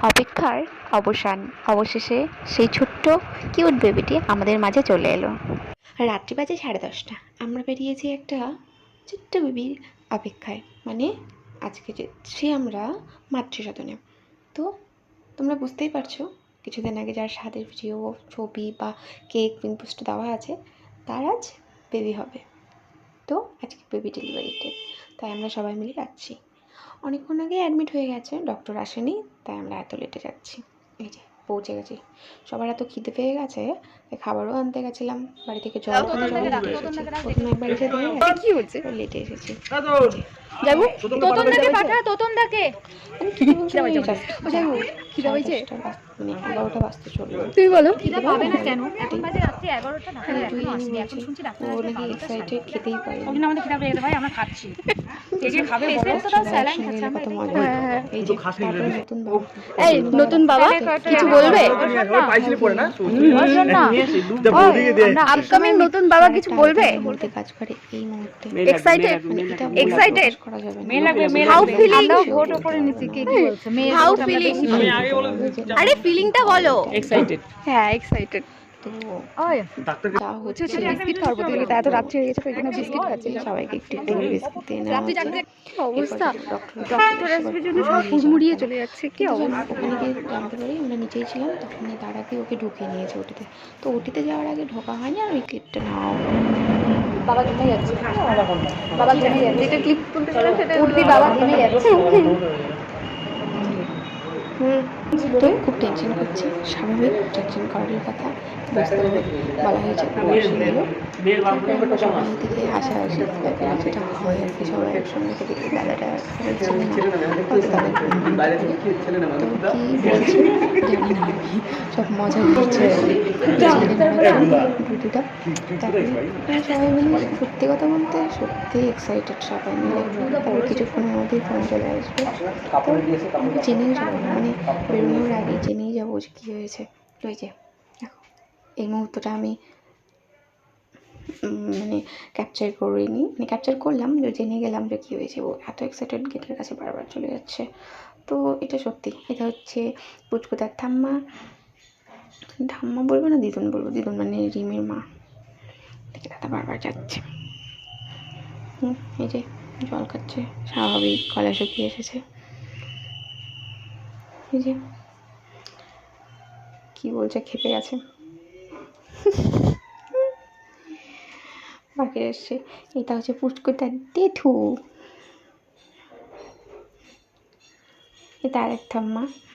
অপেক্ষার অবসান। অবশেষে সেই ছোট্ট কিউট বেবিটি আমাদের মাঝে চলে এলো। রাত্রি বাজে 10:30। আমরা বেরিয়েছি একটা ছোট্ট বেবির অপেক্ষায়, মানে আজকে যাচ্ছি আমরা মাতৃসদনে। তো তোমরা বুঝতেই পারছো, কিছুদিন আগে যার স্বাদের ভিডিও, ছবি বা কেক, পিংপোস্ট দেওয়া আছে, তার আজ বেবি হবে। তো আজকে বেবি ডেলিভারি ডে, তাই আমরা সবাই মিলে যাচ্ছি। অনেকক্ষণ আগে অ্যাডমিট হয়ে গেছে, ডক্টর আসেনি, তাই আমরা এত লেটে যাচ্ছি। এই যে পৌঁছে গেছি। সবার এত খিদে পেয়ে গেছে, খাবারও আনতে গেছিলাম বাড়ি থেকে, জল খেতে সবাই লেটে এসেছি। প্রথমে একবার এসে দিয়ে কি হচ্ছে, লেটে এসেছি। যাবো তোতনদাকে পাঠা, তোতনদাকে। আমি কি বলছি, যাবো খিদে হয়েছে, মানে 11টা বাজতে চললো। তুই বলো খিদে পাবে না কেন? এখন বাজে রাত্রি 11টা, ডাক্তার এখনো আসেনি। এখন শুনছি ডাক্তার আসবে নাকি এক্সাইটেড, খেতেই পারে। ওদিন আমাদের খিদে পেয়ে গেছে ভাই, আমরা খাচ্ছি। এই যে খাবে বলো, তো তার স্যালাইন খাচ্ছে, আমরা এটাই মজা। এই যে তারপরে নতুন বাবা, এই নতুন বাবা কিছু বলবে? আমরা আপকামিং নতুন বাবা কিছু বলবে? বলতে কাজ করে এই মুহূর্তে। এক্সাইটেড, এক্সাইটেড করা যাবে না। How feeling? আমরাও ভোট করে নিছি, কে কি বলছে? How feeling? আরে ফিলিংটা বলো। এক্সাইটেড, হ্যাঁ এক্সাইটেড। তো যা হচ্ছে বিস্কিট খাবো, তুই এত রাত্রি হয়ে গেছে, এখানে বিস্কিট খাচ্ছি। সবাইকে একটু একটু করে বিস্কিট দিয়ে নেওয়া হচ্ছে। অবস্থা, ডক্টর আসবে জন্য সব হুড়মুড়িয়ে চলে যাচ্ছে, কি অবস্থা। ওখানে গিয়ে জানতে পারি আমরা নিচেই ছিলাম, তখনই তার আগে ওকে ঢুকিয়ে নিয়েছে ওটিতে। তো ওটিতে যাওয়ার আগে ঢোকা হয়নি, আর ওই ক্লিপটা নেওয়াও। বাবা ঘেমে যাচ্ছে, বাবা ঘেমে যাচ্ছে, যেটা ক্লিপ তুলতে গেলাম সেটা উঠবি, বাবা ঘেমে যাচ্ছে। তো খুব টেনশন করছে, স্বাভাবিক, টেনশন করারই কথা। বুঝতে হবে, বলা হয়েছে তারপরে আমরা সবাই থেকে হাসাহাসি ব্যাপার যেটা হয় আর কি, সবাই একসঙ্গে থেকে দাদাটা চিনি না, হয়তো দাদাকে তো কী বলছি জানি না, আমি সব মজা করছে ভিডিওটা। তারপরে সবাই মিলে সত্যি কথা বলতে সত্যি এক্সাইটেড সবাই মিলে। তারপর কিছুক্ষণের মধ্যেই ফোন চলে আসবে, তো আমি জেনেই যাবো, মানে বেরোনোর আগে জেনেই যাবো যে কী হয়েছে। ওই যে দেখো, এই মুহূর্তটা আমি মানে ক্যাপচার করিনি, মানে ক্যাপচার করলাম, যে জেনে গেলাম যে কী হয়েছে। ও এত এক্সাইটেড, গেটের কাছে বারবার চলে যাচ্ছে। তো এটা সত্যি, এটা হচ্ছে পুচকুদার ঠাম্মা। ঠাম্মা বলবো না দিদুন বলবো, দিদুন মানে রিমির মা। দেখে দাদা বারবার যাচ্ছে। এই যে জল খাচ্ছে, স্বাভাবিক, গলা শুকিয়ে এসেছে। এই যে কি বলছে, খেপে গেছে। বাকি এসছে, এটা হচ্ছে পুচকুটার জেঠু, এটা আরেক ঠাম্মা।